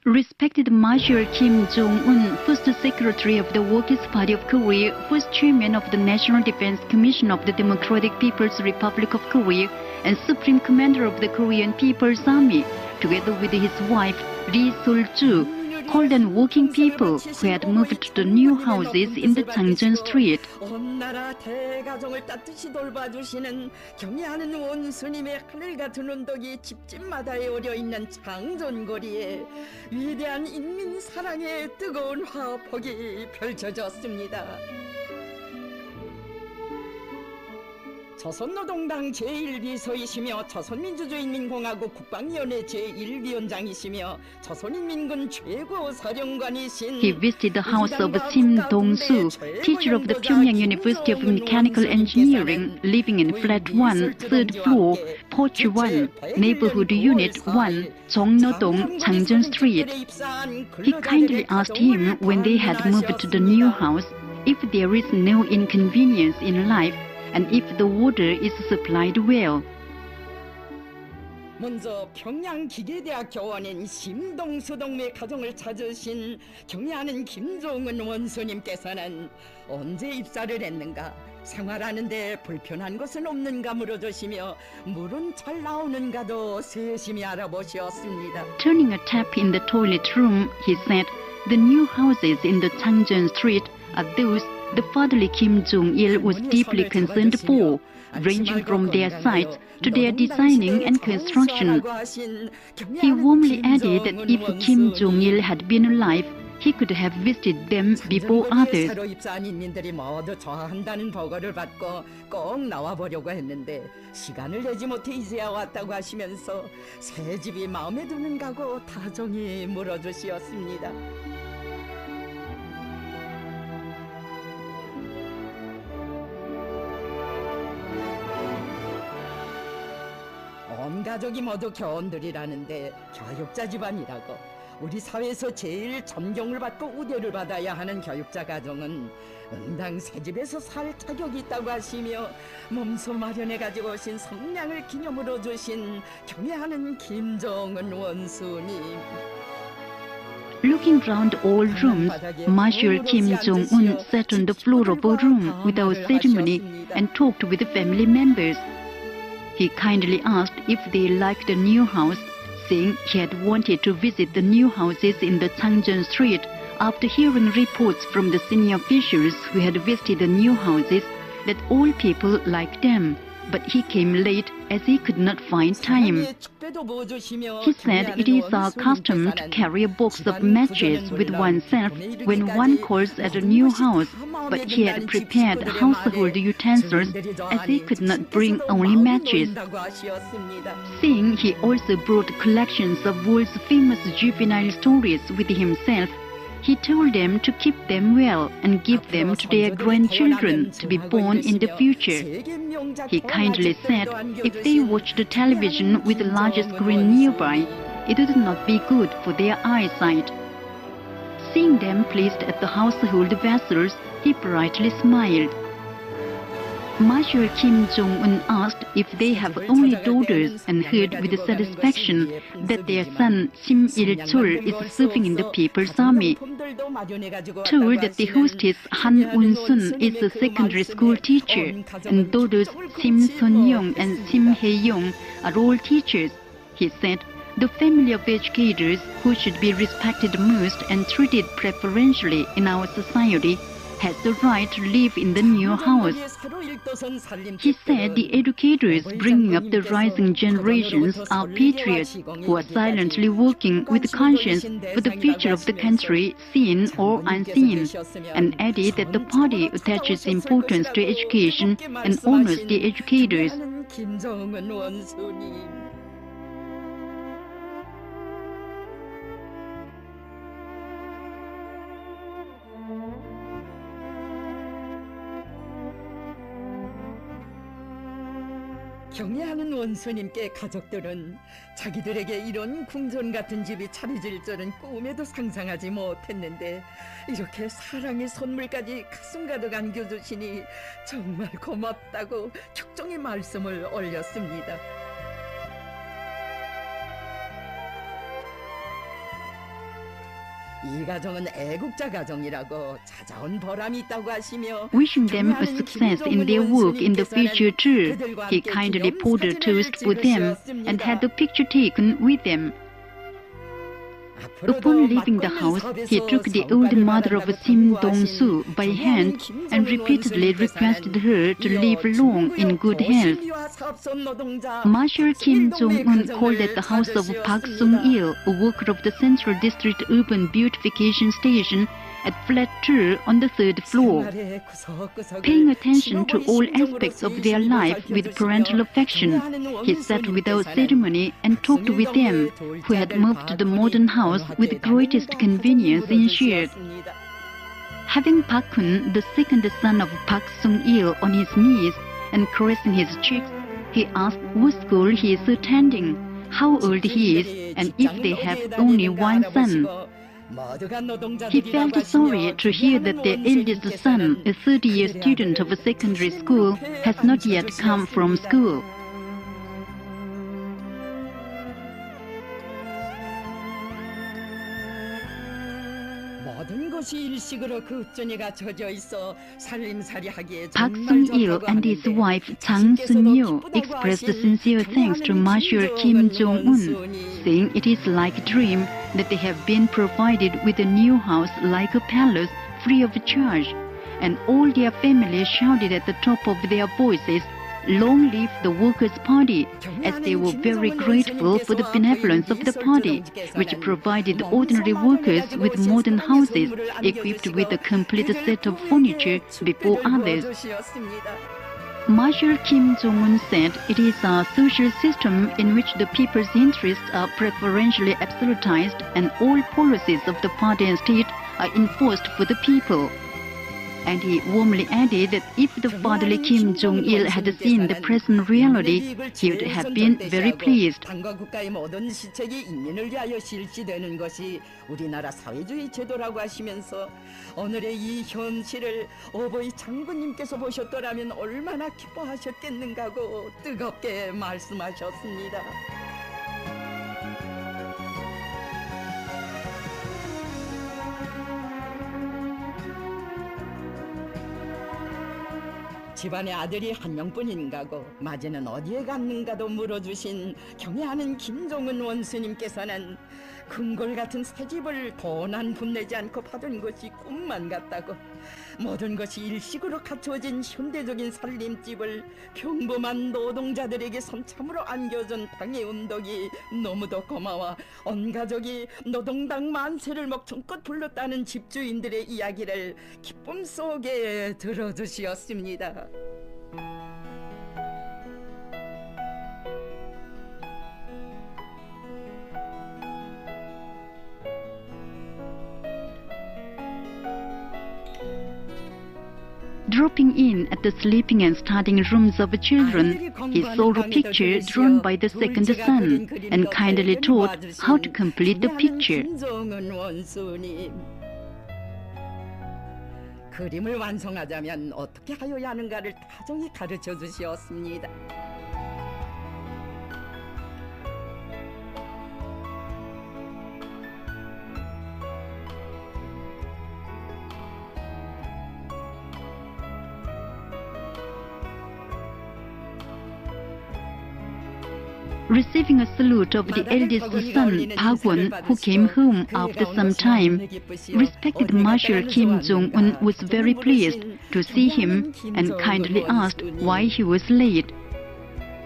Respected Marshal Kim Jong-un, first Secretary of the Workers' Party of Korea, first Chairman of the National Defense Commission of the Democratic People's Republic of Korea, and Supreme Commander of the Korean People's Army, together with his wife Lee Sol-ju, called on working people who had moved to the new houses in the Changjeon Street. 온 나라 대가족을 따뜻이 돌봐주시는 경애하는 원수님의 하늘같은 운덕이 집집마다에 오려있는 장전거리에 위대한 인민 사랑의 뜨거운 화폭이 펼쳐졌습니다. 조선노동당 제1비서이시며 조선민주주의인민공화국 국방위원회 제1위원장이시며 조선인민군 최고사령관이신 He visited the house of Sim Dong-soo, teacher of the Pyongyang University of Mechanical Engineering, living in Flat 1, 3rd floor, Porch 1, Neighborhood Unit 1, Jongno-dong, Changjeon Street. He kindly asked him when they had moved to the new house if there is no inconvenience in life and if the water is supplied well. 먼저 평양기계대학 교원인 심동수 동무의 가정을 찾으신 경애하는 김종은 원수님께서는 언제 입사를 했는가, 생활하는데 불편한 것은 없는가 물어주시며 물은 잘 나오는가도 세심히 알아보셨습니다. Turning a tap in the toilet room, he said, the new houses in the Changjeon Street are those the fatherly Kim Jong-il was deeply concerned for, ranging from their size to their designing and construction. He warmly added that if Kim Jong-il had been alive, he could have visited them before others. 새로 입사한 인민들이 모두 좋아한다는 보고를 받고 꼭 나와보려고 했는데 시간을 내지 못해 이제야 왔다고 하시면서 새 집이 마음에 드는가고 다정히 물어주시었습니다. 온 가족이 모두 교원들이라는데 교육자 집안이라고 우리 사회에서 제일 존경을 받고 우대를 받아야 하는 교육자 가정은 응당 새 집에서 살 자격이 있다고 하시며 몸소 마련해가지고 오신 성냥을 기념으로 주신 경애하는 김정은 원수님. Looking round all rooms, Marshal Kim Jong-un sat on the floor of a room without ceremony and talked with the family members. He kindly asked if they liked the new house, saying he had wanted to visit the new houses in the Changjeon Street after hearing reports from the senior officials who had visited the new houses that all people liked them, but he came late as he could not find time. He said it is our custom to carry a box of matches with oneself when one calls at a new house, but he had prepared household utensils as he could not bring only matches. Saying he also brought collections of world's famous juvenile stories with himself, he told them to keep them well and give them to their grandchildren to be born in the future. He kindly said if they watched the television with a large screen nearby, it would not be good for their eyesight. Seeing them placed at the household vessels, he brightly smiled. Marshal Kim Jong-un asked if they have only daughters and heard with satisfaction that their son Sim Il-chul is serving in the People's Army. Told that the hostess Han Un-sun is a secondary school teacher and daughters Sim Sun-young and Sim Hae-young are all teachers, he said the family of educators who should be respected most and treated preferentially in our society has the right to live in the new house. He said the educators bringing up the rising generations are patriots who are silently working with conscience for the future of the country, seen or unseen, and added that the party attaches importance to education and honors the educators. 경애하는 원수님께 가족들은 자기들에게 이런 궁전 같은 집이 차려질 줄은 꿈에도 상상하지 못했는데 이렇게 사랑의 선물까지 가슴 가득 안겨주시니 정말 고맙다고 격정의 말씀을 올렸습니다. 이 가정은 애국자 가정이라고 찾아온 보람이 있다고 하시며 Wishing them a success in their work in the future too, he kindly poured a toast for them and had the picture taken with them. Upon leaving the house, he took the old mother of Sim Dong-soo by hand and repeatedly requested her to live long in good health. Marshal Kim Jong-un called at the house of Park Sung-il, a worker of the Central District Urban Beautification Station, at flat 2 on the 3rd floor. Paying attention to all aspects of their life with parental affection, he sat without ceremony and talked with them, who had moved to the modern house with greatest convenience ensured. Having Park Kun, the second son of Park Sung-il, on his knees and caressing his cheeks, he asked what school he is attending, how old he is, and if they have only one son. He felt sorry to hear that their eldest son, a 30-year student of a secondary school, has not yet come from school. Park Sung-il and his wife Chang Sun-yo expressed sincere thanks to Marshal Kim Jong-un, saying it is like a dream that they have been provided with a new house like a palace free of charge, and all their family shouted at the top of their voices, "Long live the Workers' Party," as they were very grateful for the benevolence of the party, which provided ordinary workers with modern houses equipped with a complete set of furniture before others. Marshal Kim Jong-un said it is a social system in which the people's interests are preferentially absolutized and all policies of the party and state are enforced for the people. And he warmly added that if the fatherly Kim Jong-il had seen the present reality, he would have been very pleased. 우리나라 사회주의 제도라고 하시면서 오늘의 이 현실을 어버이 장군님께서 보셨더라면 얼마나 기뻐하셨겠는가고 뜨겁게 말씀하셨습니다. 집안에 아들이 한 명뿐인가고 마제는 어디에 갔는가도 물어주신 경애하는 김종은 원수님께서는 금골 같은 새 집을 돈 한 푼 내지 않고 받은 것이 꿈만 같다고, 모든 것이 일식으로 갖추어진 현대적인 살림집을 평범한 노동자들에게 섬참으로 안겨준 당해운 덕이 너무도 고마워 온 가족이 노동당 만세를 목청껏 불렀다는 집주인들의 이야기를 기쁨 속에 들어주시었습니다. Dropping in at the sleeping and studying rooms of children, he saw a picture drawn by the second son and kindly taught how to complete the picture. 그림을 완성하자면 어떻게 하여야 하는가를 다정히 가르쳐 주시었습니다. Receiving a salute of the eldest son, Park Won, who came home after some time, respected Marshal Kim Jong-un was very pleased to see him and kindly asked why he was late.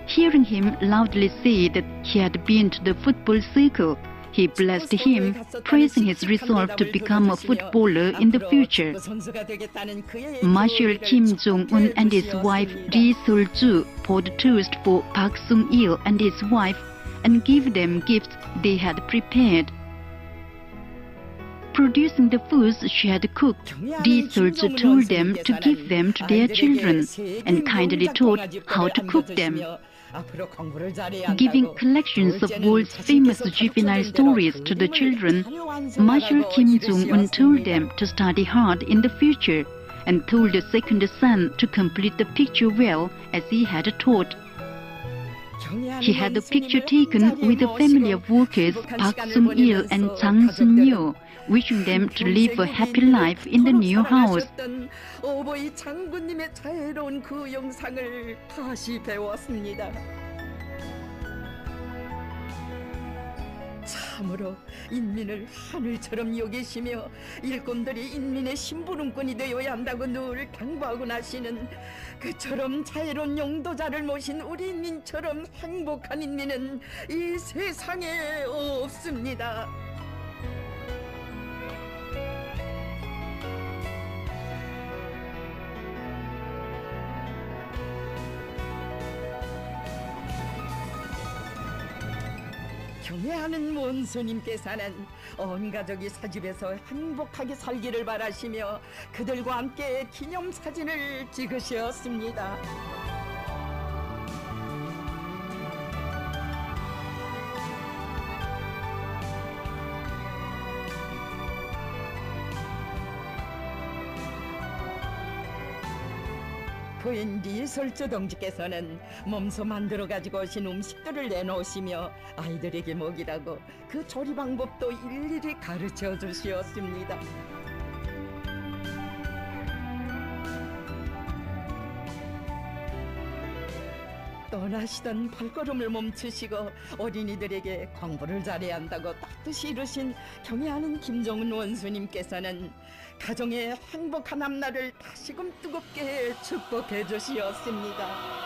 Hearing him loudly say that he had been to the football circle, he blessed him, praising his resolve to become a footballer in the future. Marshal Kim Jong-un and his wife Ri Sol-ju poured toast for Park Sung-il and his wife and gave them gifts they had prepared. Producing the foods she had cooked, Ri Sol-ju told them to give them to their children and kindly taught how to cook them. Giving collections of world's famous juvenile stories to the children, Marshal Kim Jong-un told them to study hard in the future and told the second son to complete the picture well as he had taught. He had the picture taken with the family of workers Park Sung-il and Chang Sun-yo, wishing them to live a happy life in the new house. 오보이 장군님의 자애로운 그 영상을 다시 배웠습니다. 참으로 인민을 하늘처럼 여기시며 일꾼들이 인민의 심부름꾼이 되어야 한다고 늘 당부하고 나시는 그처럼 자애로운 용도자를 모신 우리 인민처럼 행복한 인민은 이 세상에 없습니다. 경애하는 원수님께서는 온 가족이 사집에서 행복하게 살기를 바라시며 그들과 함께 기념사진을 찍으셨습니다. 부인 리설주 동지께서는 몸소 만들어 가지고 오신 음식들을 내놓으시며 아이들에게 먹이라고 그 조리 방법도 일일이 가르쳐 주시었습니다. 떠나시던 발걸음을 멈추시고 어린이들에게 공부를 잘해야 한다고 따뜻이 이르신 경애하는 김정은 원수님께서는 가정의 행복한 앞날을 다시금 뜨겁게 축복해 주시었습니다.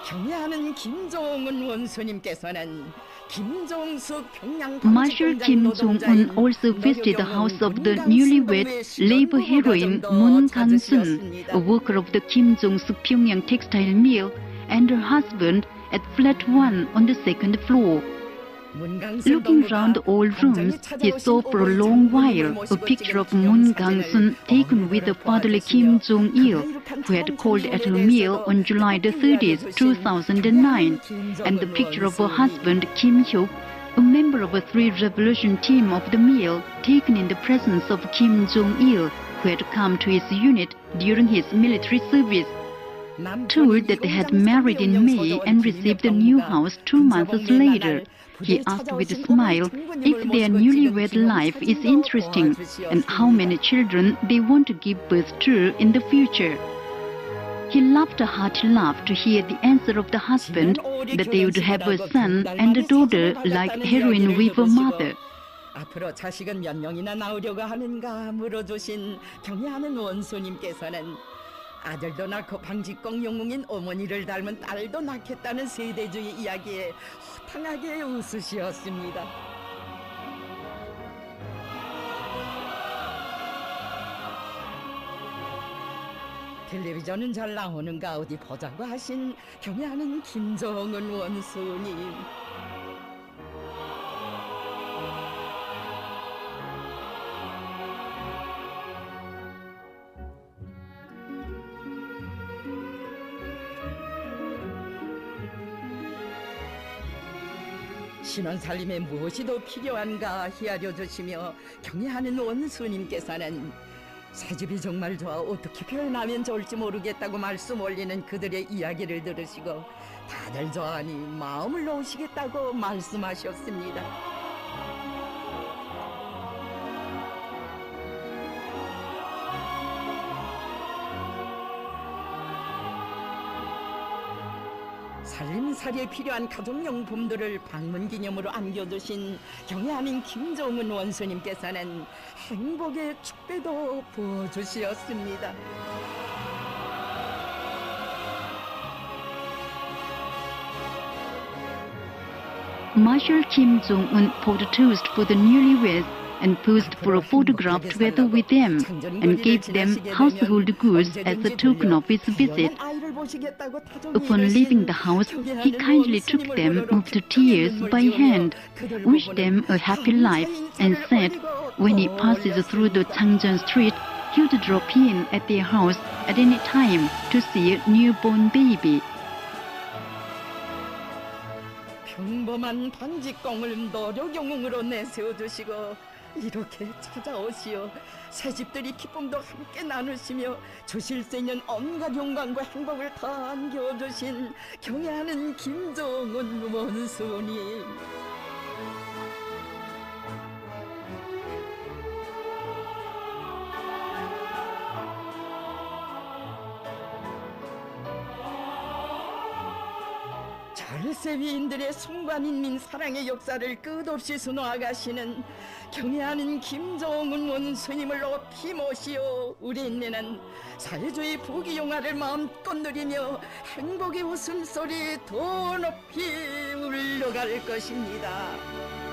경애하는 김정은 원수님께서는 김정숙 평양 Marshal Kim Jong-un also visited the house of the newlywed labor heroine Moon Gang-sun, a worker of the Kim Jong-suk Pyongyang textile mill, and her husband at flat 1 on the second floor. Looking round all rooms, he saw for a long while a picture of Moon Gang-sun taken with the fatherly Kim Jong-il, who had called at her meal on July the 30th, 2009, and the picture of her husband Kim Hyuk, a member of a Three Revolution team of the meal, taken in the presence of Kim Jong-il, who had come to his unit during his military service. Told that they had married in May and received a new house 2 months later, he asked with a smile if their newlywed life is interesting and how many children they want to give birth to in the future. He laughed a hearty laugh to hear the answer of the husband that they would have a son and a daughter like heroine with a mother. 앞으로 자식은 몇 명이나 낳으려고 하는가 물어주신 경애하는 원수님께서는 아들도 낳고 방직공 영웅인 어머니를 닮은 딸도 낳겠다는 세대주의 이야기에 호탕하게 웃으시었습니다. 텔레비전은 잘 나오는가 어디 보자고 하신 경애하는 김정은 원수님. 신혼살림에 무엇이 더 필요한가 헤아려 주시며 경애하는 원수님께서는 새집이 정말 좋아 어떻게 표현하면 좋을지 모르겠다고 말씀 올리는 그들의 이야기를 들으시고 다들 좋아하니 마음을 놓으시겠다고 말씀하셨습니다. 살림살이에 필요한 가족용품들을 방문기념으로 안겨두신 경애하는 김정은 원수님께서는 행복의 축배도 부어주시었습니다. Marshal Kim Jong-un poured a toast for the newlyweds and posed for a photograph together with them and gave them household goods as a token of his visit. Upon leaving the house, he kindly took them moved to tears by hand, wished them a happy life, and said when he passes through the Changjeon street, he would drop in at their house at any time to see a newborn baby. 평범한 반직공을 노력영웅으로 내세워주시고 이렇게 찾아오시어 새집들이 기쁨도 함께 나누시며 주실 수 있는 온갖 영광과 행복을 다 안겨주신 경애하는 김종은 원수님. 절세위인들의 순관인민 사랑의 역사를 끝없이 수놓아가시는 경애하는 김종은 원수님을 높이 모시어 우리는 사회주의 부귀영화를 마음껏 누리며 행복의 웃음소리 더 높이 울려갈 것입니다.